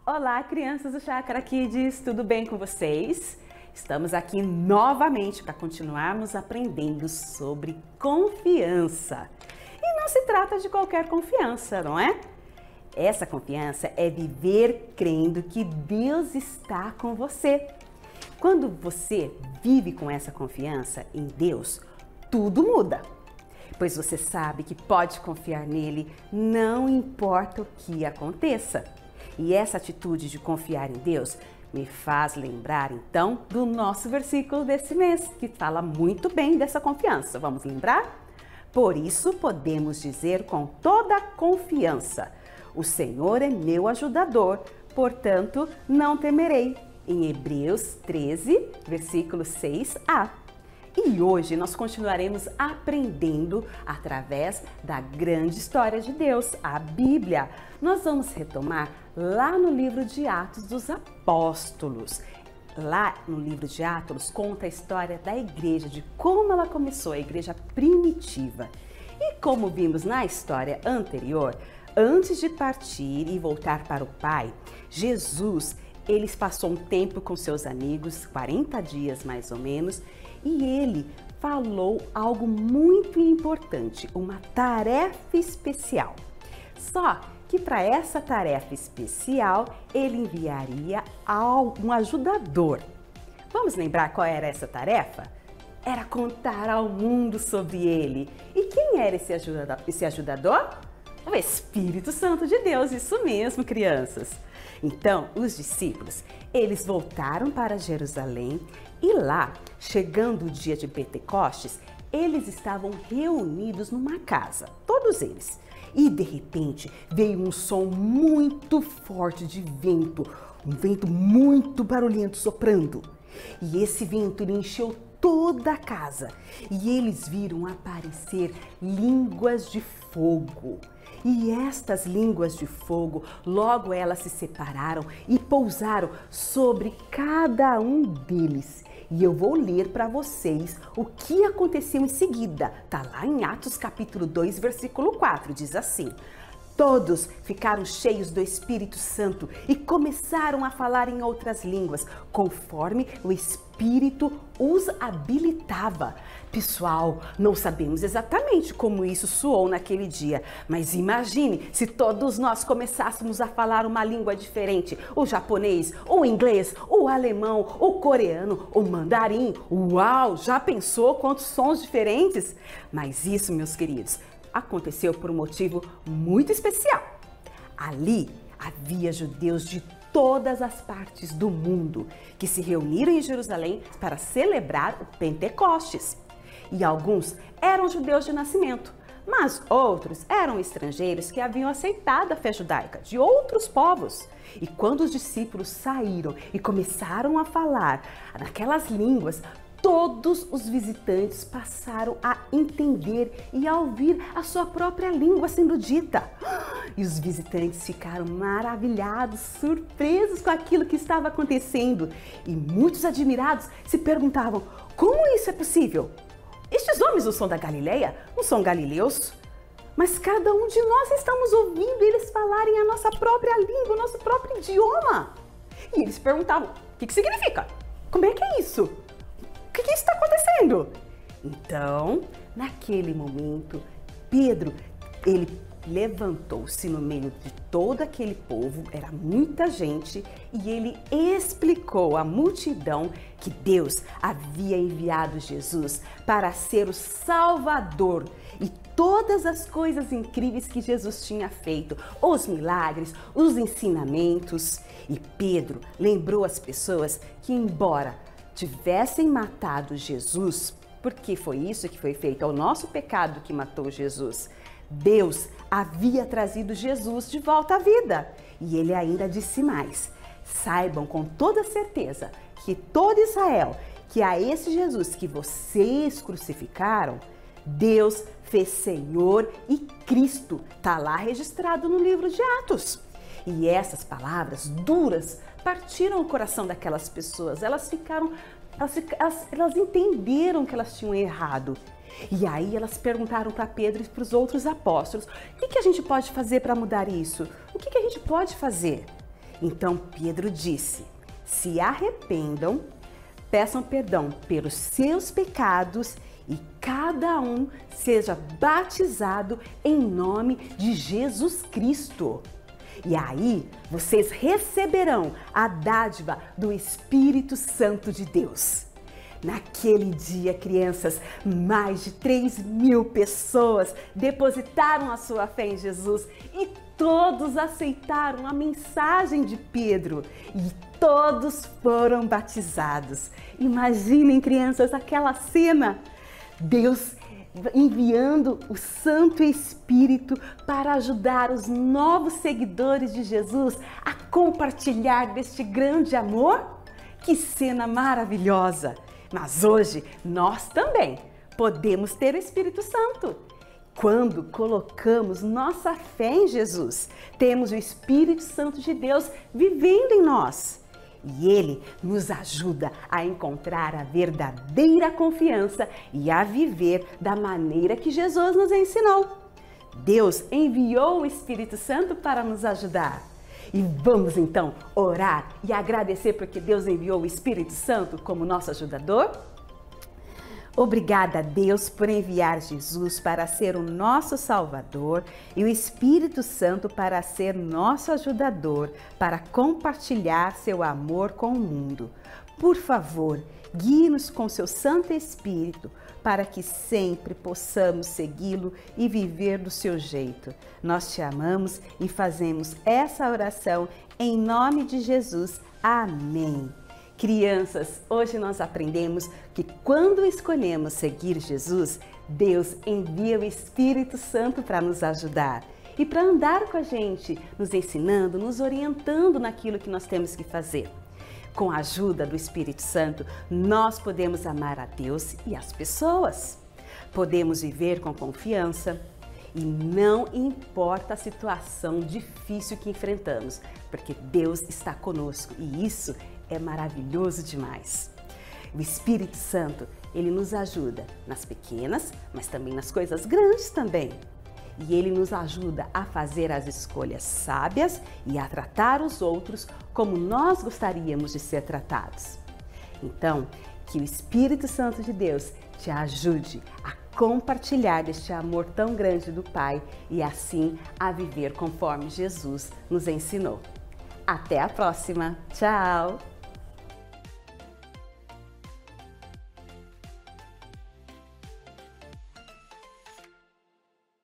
Olá, crianças do Chácara Kids, tudo bem com vocês? Estamos aqui novamente para continuarmos aprendendo sobre confiança. E não se trata de qualquer confiança, não é? Essa confiança é viver crendo que Deus está com você. Quando você vive com essa confiança em Deus, tudo muda. Pois você sabe que pode confiar nele, não importa o que aconteça. E essa atitude de confiar em Deus me faz lembrar então do nosso versículo desse mês, que fala muito bem dessa confiança. Vamos lembrar? Por isso podemos dizer com toda confiança: o Senhor é meu ajudador, portanto não temerei. Em Hebreus 13, versículo 6a. E hoje nós continuaremos aprendendo através da grande história de Deus, a Bíblia. Nós vamos retomar lá no livro de Atos dos Apóstolos. Lá no livro de Atos conta a história da igreja, de como ela começou, a igreja primitiva. E como vimos na história anterior, antes de partir e voltar para o Pai, Jesus, ele passou um tempo com seus amigos, 40 dias mais ou menos, e ele falou algo muito importante, uma tarefa especial. Só que para essa tarefa especial, ele enviaria um ajudador. Vamos lembrar qual era essa tarefa? Era contar ao mundo sobre ele. E quem era esse ajudador? O Espírito Santo de Deus, isso mesmo, crianças. Então, os discípulos, eles voltaram para Jerusalém e lá, chegando o dia de Pentecostes, eles estavam reunidos numa casa, todos eles. E de repente veio um som muito forte de vento, um vento muito barulhento soprando. E esse vento encheu toda a casa e eles viram aparecer línguas de fogo. E estas línguas de fogo, logo elas se separaram e pousaram sobre cada um deles. E eu vou ler para vocês o que aconteceu em seguida. Tá lá em Atos capítulo 2, versículo 4, diz assim: todos ficaram cheios do Espírito Santo e começaram a falar em outras línguas, conforme o Espírito os habilitava. Pessoal, não sabemos exatamente como isso soou naquele dia, mas imagine se todos nós começássemos a falar uma língua diferente, o japonês, o inglês, o alemão, o coreano, o mandarim. Uau, já pensou quantos sons diferentes? Mas isso, meus queridos, aconteceu por um motivo muito especial. Ali havia judeus de todas as partes do mundo que se reuniram em Jerusalém para celebrar o Pentecostes. E alguns eram judeus de nascimento, mas outros eram estrangeiros que haviam aceitado a fé judaica de outros povos. E quando os discípulos saíram e começaram a falar naquelas línguas, todos os visitantes passaram a entender e a ouvir a sua própria língua sendo dita. E os visitantes ficaram maravilhados, surpresos com aquilo que estava acontecendo. E muitos admirados se perguntavam: como isso é possível? Estes homens não são da Galileia? Não são galileus? Mas cada um de nós estamos ouvindo eles falarem a nossa própria língua, o nosso próprio idioma. E eles perguntavam: o que significa? Como é que é isso? O que está acontecendo? Então, naquele momento, Pedro, ele levantou-se no meio de todo aquele povo, era muita gente, e ele explicou à multidão que Deus havia enviado Jesus para ser o Salvador e todas as coisas incríveis que Jesus tinha feito, os milagres, os ensinamentos. E Pedro lembrou às pessoas que, embora tivessem matado Jesus, porque foi isso que foi feito, é o nosso pecado que matou Jesus, Deus havia trazido Jesus de volta à vida. E ele ainda disse mais: saibam com toda certeza que todo Israel, que a esse Jesus que vocês crucificaram, Deus fez Senhor e Cristo. Está lá registrado no livro de Atos. E essas palavras duras partiram o coração daquelas pessoas. Elas entenderam que elas tinham errado. E aí elas perguntaram para Pedro e para os outros apóstolos: o que a gente pode fazer para mudar isso? O que a gente pode fazer? Então Pedro disse: se arrependam, peçam perdão pelos seus pecados e cada um seja batizado em nome de Jesus Cristo. E aí vocês receberão a dádiva do Espírito Santo de Deus. Naquele dia, crianças, mais de 3.000 pessoas depositaram a sua fé em Jesus e todos aceitaram a mensagem de Pedro e todos foram batizados. Imaginem, crianças, aquela cena. Deus enviando o Santo Espírito para ajudar os novos seguidores de Jesus a compartilhar deste grande amor. Que cena maravilhosa! Mas hoje nós também podemos ter o Espírito Santo. Quando colocamos nossa fé em Jesus, temos o Espírito Santo de Deus vivendo em nós. E ele nos ajuda a encontrar a verdadeira confiança e a viver da maneira que Jesus nos ensinou. Deus enviou o Espírito Santo para nos ajudar. E vamos então orar e agradecer porque Deus enviou o Espírito Santo como nosso ajudador? Obrigada, Deus, por enviar Jesus para ser o nosso Salvador e o Espírito Santo para ser nosso ajudador, para compartilhar seu amor com o mundo. Por favor, guie-nos com seu Santo Espírito para que sempre possamos segui-lo e viver do seu jeito. Nós te amamos e fazemos essa oração em nome de Jesus. Amém. Crianças, hoje nós aprendemos que quando escolhemos seguir Jesus, Deus envia o Espírito Santo para nos ajudar e para andar com a gente, nos ensinando, nos orientando naquilo que nós temos que fazer. Com a ajuda do Espírito Santo, nós podemos amar a Deus e as pessoas. Podemos viver com confiança e não importa a situação difícil que enfrentamos, porque Deus está conosco e isso é maravilhoso demais. O Espírito Santo, ele nos ajuda nas pequenas, mas também nas coisas grandes também. E ele nos ajuda a fazer as escolhas sábias e a tratar os outros como nós gostaríamos de ser tratados. Então, que o Espírito Santo de Deus te ajude a compartilhar deste amor tão grande do Pai e assim a viver conforme Jesus nos ensinou. Até a próxima! Tchau!